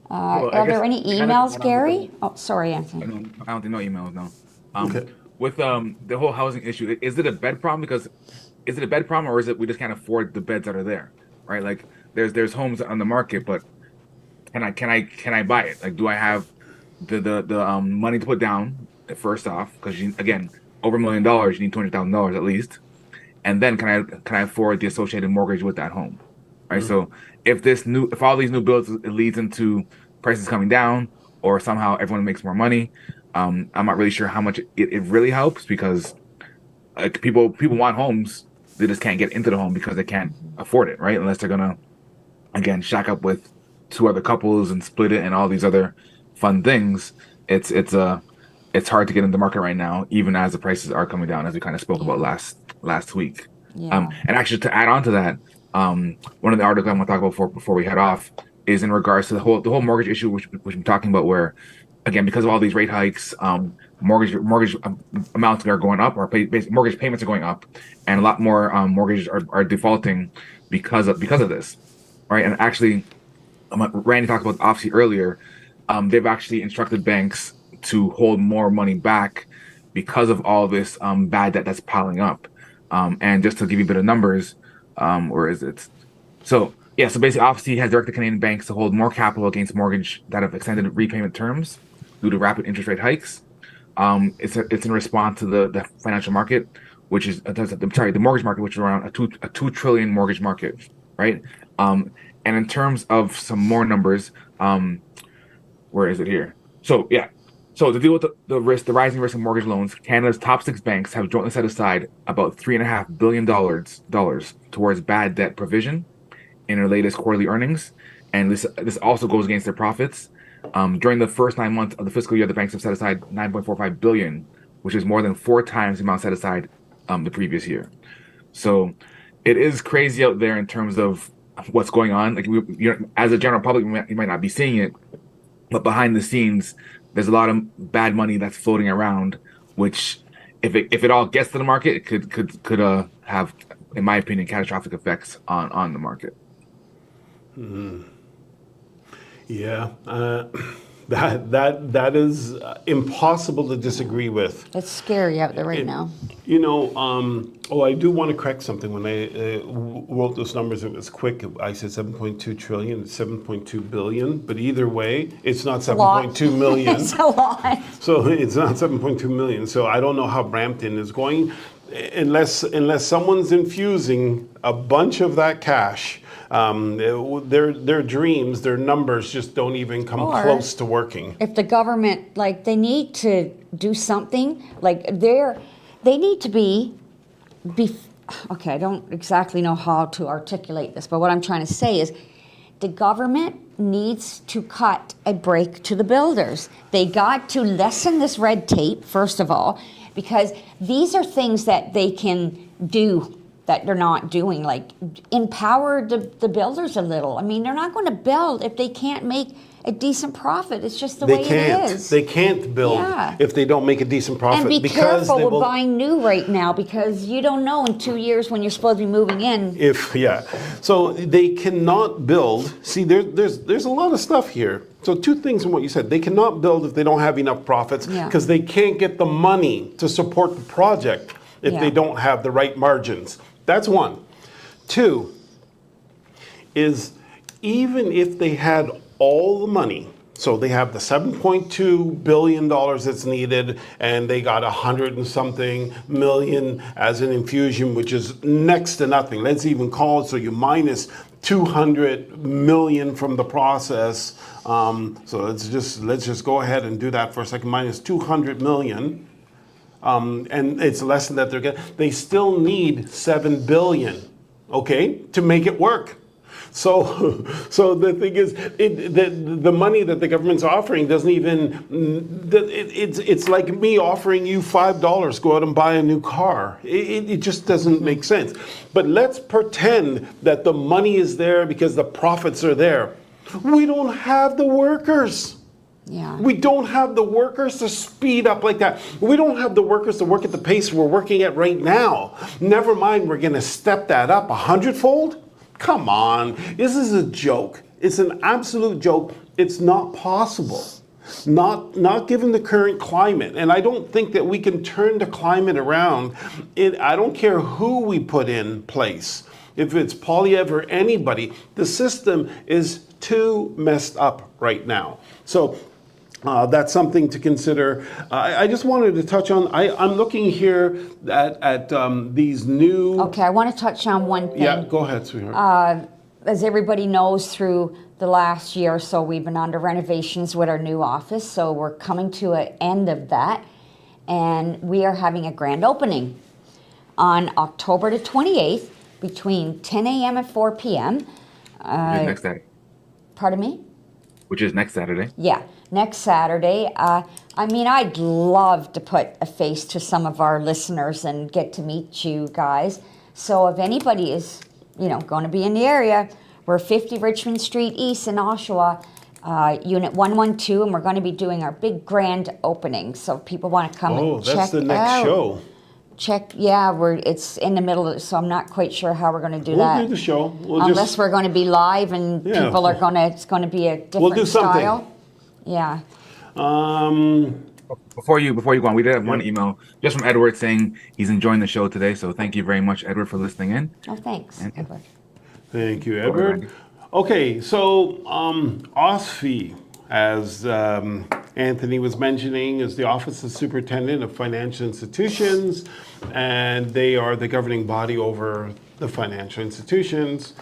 Well, I Are guess there any kind of emails, what I'm Gary? looking Oh, sorry, Anthony. I don't think no emails, no. Okay. With the whole housing issue, is it a bed problem? Because is it a bed problem, or is it we just can't afford the beds that are there, right? Like there's homes on the market, but can I buy it? Like, do I have the money to put down first off? Because again, over $1 million, you need $200,000 at least, and then can I afford the associated mortgage with that home, right? So if all these new builds, it leads into prices coming down, or somehow everyone makes more money, I'm not really sure how much it really helps, because people want homes, they just can't get into the home because they can't afford it, right? Unless they're gonna, again, shack up with two other couples and split it and all these other fun things. It's hard to get in the market right now, even as the prices are coming down, as we kind of spoke about last week. Yeah. And actually, to add on to that, one of the articles I want to talk about before we head off is in regards to the whole mortgage issue, which I'm talking about, where, again, because of all these rate hikes, mortgage amounts are going up, or mortgage payments are going up, and a lot more mortgages are defaulting because of this, right? And actually, Randy talked about OFSI earlier. They've actually instructed banks to hold more money back because of all this bad debt that's piling up. And just to give you a bit of numbers, where is it? So basically, OFSI has directed Canadian banks to hold more capital against mortgage that have extended repayment terms due to rapid interest rate hikes. It's in response to the financial market, which is the mortgage market, which is around a $2 trillion mortgage market, right? And in terms of some more numbers, where is it here? So to deal with the rising risk of mortgage loans, Canada's top 6 banks have jointly set aside about $3.5 billion towards bad debt provision in their latest quarterly earnings, and this also goes against their profits. During the first 9 months of the fiscal year, the banks have set aside $9.45 billion, which is more than 4 times the amount set aside the previous year. So it is crazy out there in terms of what's going on. Like, as a general public, you might not be seeing it, but behind the scenes, there's a lot of bad money that's floating around, which, if it all gets to the market, it could have, in my opinion, catastrophic effects on the market. Yeah, that is impossible to disagree with. It's scary out there right now. You know, I do want to correct something. When I wrote those numbers, it was quick. I said 7.2 trillion, it's 7.2 billion. But either way, it's not 7.2 million. It's a lot. So it's not 7.2 million. So I don't know how Brampton is going, unless someone's infusing a bunch of that cash. Their dreams, their numbers just don't even come close to working. If the government, they need to do something, they need to be, okay, I don't exactly know how to articulate this, but what I'm trying to say is the government needs to cut a break to the builders. They got to lessen this red tape, first of all, because these are things that they can do that they're not doing, like empower the builders a little. I mean, they're not going to build if they can't make a decent profit. It's just the way it is. They can't build if they don't make a decent profit. And be because careful with buying new right now, because you don't know in 2 years when you're supposed to be moving in. So they cannot build. See, there's a lot of stuff here. So 2 things in what you said. They cannot build if they don't have enough profits, because they can't get the money to support the project if they don't have the right margins. That's 1. 2 is, even if they had all the money, so they have the $7.2 billion that's needed, and they got 100 and something million as an infusion, which is next to nothing. Let's even call it, so you minus 200 million from the process. So let's just go ahead and do that for a second. Minus 200 million, and it's less than that they're getting. They still need 7 billion, okay, to make it work. So, so the thing is, the money that the government's offering doesn't even. It's like me offering you $5, go out and buy a new car. It just doesn't make sense. But let's pretend that the money is there because the profits are there. We don't have the workers. Yeah. We don't have the workers to speed up like that. We don't have the workers to work at the pace we're working at right now. Never mind, we're going to step that up 100-fold. Come on, this is a joke. It's an absolute joke. It's not possible. Not given the current climate. And I don't think that we can turn the climate around. I don't care who we put in place. If it's Polyev or anybody, the system is too messed up right now. So that's something to consider. I just wanted to touch on, I'm looking here at these new... Okay, I want to touch on one thing. Yeah, go ahead, sweetheart. As everybody knows, through the last year or so, we've been under renovations with our new office, so we're coming to an end of that, and we are having a grand opening on October the 28th between 10 a.m. and 4 p.m. Next Saturday. Pardon me? Which is next Saturday. Yeah, next Saturday. I mean, I'd love to put a face to some of our listeners and get to meet you guys. So if anybody is, going to be in the area, we're 50 Richmond Street East in Oshawa, Unit 112, and we're going to be doing our big grand opening. So if people want to come and check out. Oh, that's the next show. It's in the middle, so I'm not quite sure how we're going to do that. We'll do the show. Unless we're going to be live and people are going to, it's going to be a different we'll do style. Something. Yeah. Before you go on, we did have one email just from Edward saying he's enjoying the show today. So thank you very much, Edward, for listening in. Oh, thanks, Edward. Thank you, Edward. Okay, so OSFI, as Anthony was mentioning, is the Office of Superintendent of Financial Institutions, and they are the governing body over the financial institutions.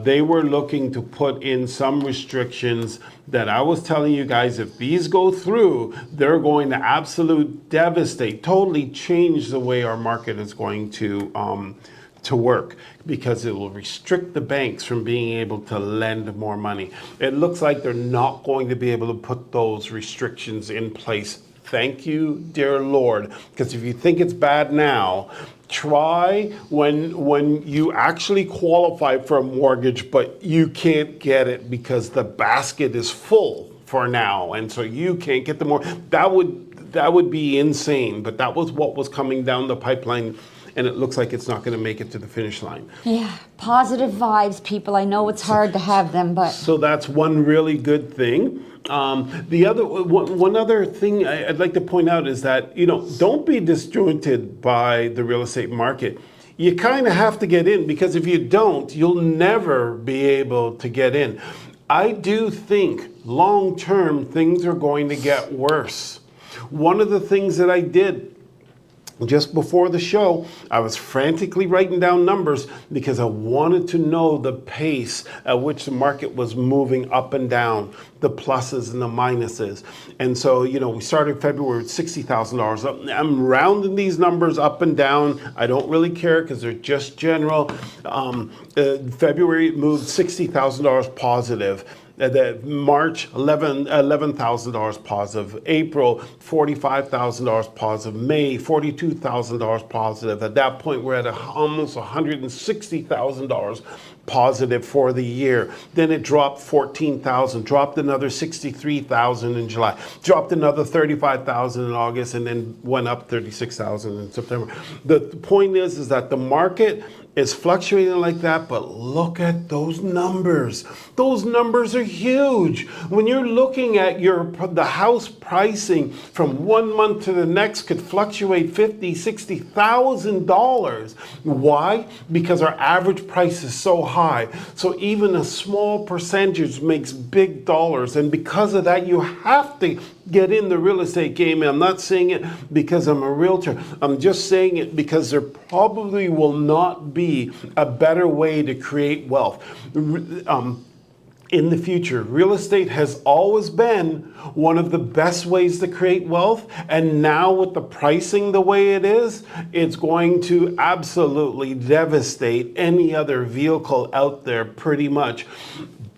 They were looking to put in some restrictions that I was telling you guys, if these go through, they're going to absolutely devastate, totally change the way our market is going to work, because it will restrict the banks from being able to lend more money. It looks like they're not going to be able to put those restrictions in place. Thank you, dear Lord, because if you think it's bad now, try when you actually qualify for a mortgage, but you can't get it because the basket is full for now, and so you can't get the more. That would be insane, but that was what was coming down the pipeline. And it looks like it's not going to make it to the finish line. Yeah, positive vibes, people. I know it's hard to have them, but... So that's one really good thing. The other one other thing I'd like to point out is that, don't be disjointed by the real estate market. You kind of have to get in, because if you don't, you'll never be able to get in. I do think long-term things are going to get worse. One of the things that I did just before the show, I was frantically writing down numbers because I wanted to know the pace at which the market was moving up and down, the pluses and the minuses. And so, we started February with $60,000. I'm rounding these numbers up and down. I don't really care because they're just general. February moved $60,000 positive. March, $11,000 positive. April, $45,000 positive. May, $42,000 positive. At that point, we're at almost $160,000 positive for the year. Then it dropped 14,000, dropped another 63,000 in July, dropped another 35,000 in August, and then went up 36,000 in September. The point is that the market is fluctuating like that, but look at those numbers. Those numbers are huge. When you're looking at the house pricing from 1 month to the next could fluctuate $50,000, $60,000. Why? Because our average price is so high. So even a small percentage makes big dollars, and because of that, you have to get in the real estate game. I'm not saying it because I'm a realtor. I'm just saying it because there probably will not be a better way to create wealth. In the future, real estate has always been one of the best ways to create wealth. And now with the pricing the way it is, it's going to absolutely devastate any other vehicle out there pretty much.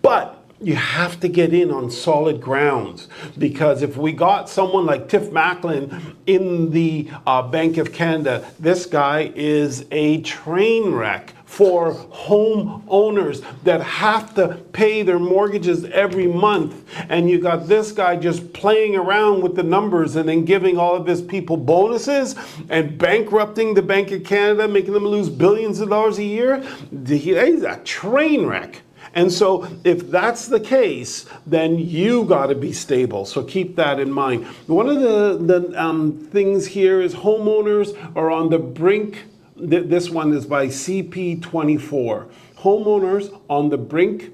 But you have to get in on solid grounds, because if we got someone like Tiff Macklin in the Bank of Canada, this guy is a train wreck for home owners that have to pay their mortgages every month. And you got this guy just playing around with the numbers and then giving all of his people bonuses and bankrupting the Bank of Canada, making them lose billions of dollars a year. He's a train wreck. And so if that's the case, then you got to be stable. So keep that in mind. One of the things here is homeowners are on the brink. This one is by CP24. Homeowners on the brink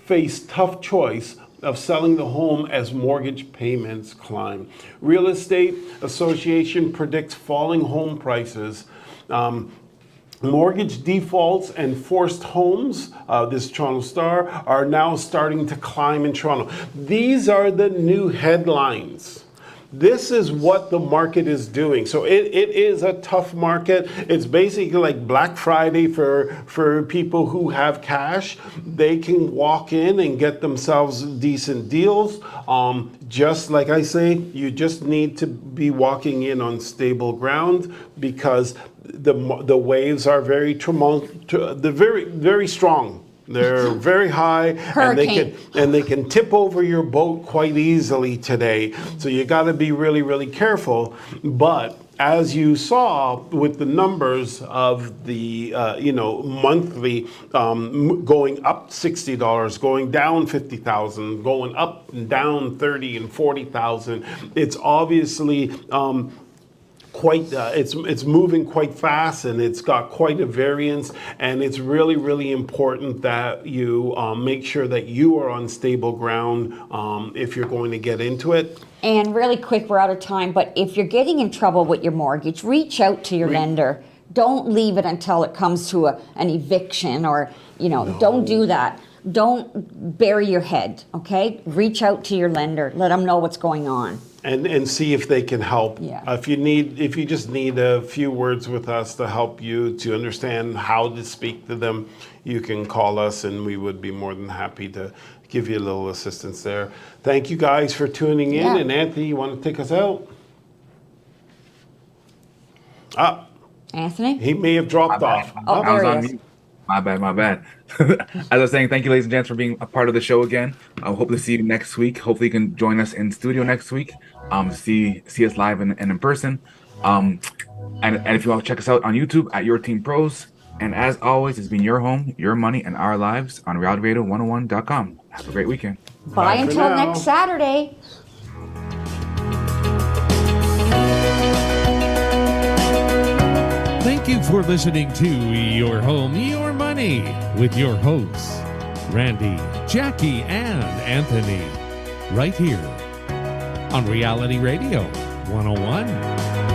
face tough choice of selling the home as mortgage payments climb. Real Estate Association predicts falling home prices. Mortgage defaults and forced homes, this Toronto Star, are now starting to climb in Toronto. These are the new headlines. This is what the market is doing. So it is a tough market. It's basically like Black Friday for people who have cash. They can walk in and get themselves decent deals. Just like I say, you just need to be walking in on stable ground, because the waves are very they're very strong. They're very high, and they can tip over your boat quite easily today. So you got to be really, really careful. But as you saw with the numbers of the monthly going up $60, going down 50,000, going up and down 30 and 40,000, it's obviously it's moving quite fast, and it's got quite a variance, and it's really, really important that you make sure that you are on stable ground if you're going to get into it. And really quick, we're out of time, but if you're getting in trouble with your mortgage, reach out to your lender. Don't leave it until it comes to an eviction, or don't do that. Don't bury your head, okay? Reach out to your lender. Let them know what's going on. And see if they can help. Yeah. If you just need a few words with us to help you to understand how to speak to them, you can call us, and we would be more than happy to give you a little assistance there. Thank you guys for tuning in. Yeah. And Anthony, you want to take us out? Anthony? He may have dropped off. Oh, I was there on he is. mute. My bad. As I was saying, thank you, ladies and gents, for being a part of the show again. I hope to see you next week. Hopefully, you can join us in studio next week. See us live and in person. And if you want to check us out on YouTube at Your Team Pros. And as always, it's been your home, your money, and our lives on realityradio101.com. Have a great weekend. Bye for until now. next Saturday. Thank you for listening to Your Home, Your Money with your hosts, Randy, Jackie, and Anthony, right here on Reality Radio 101.